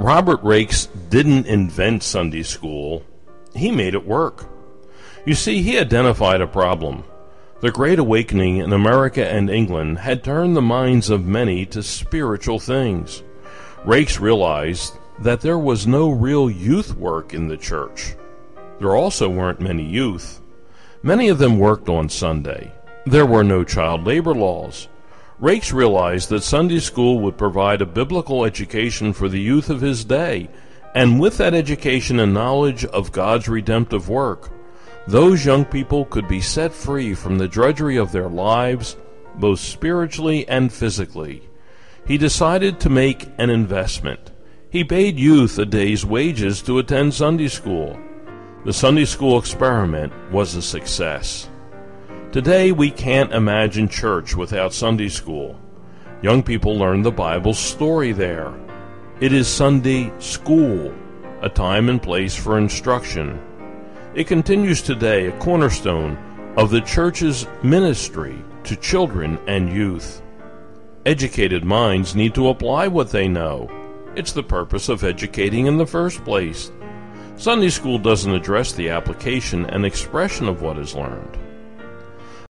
Robert Raikes didn't invent Sunday school. He made it work. You see, he identified a problem. The Great Awakening in America and England had turned the minds of many to spiritual things. Raikes realized that there was no real youth work in the church. There also weren't many youth. Many of them worked on Sunday. There were no child labor laws. Raikes realized that Sunday school would provide a biblical education for the youth of his day, and with that education and knowledge of God's redemptive work, those young people could be set free from the drudgery of their lives, both spiritually and physically. He decided to make an investment. He paid youth a day's wages to attend Sunday school. The Sunday school experiment was a success. Today, we can't imagine church without Sunday school. Young people learn the Bible's story there. It is Sunday school, a time and place for instruction. It continues today, a cornerstone of the church's ministry to children and youth. Educated minds need to apply what they know. It's the purpose of educating in the first place. Sunday school doesn't address the application and expression of what is learned.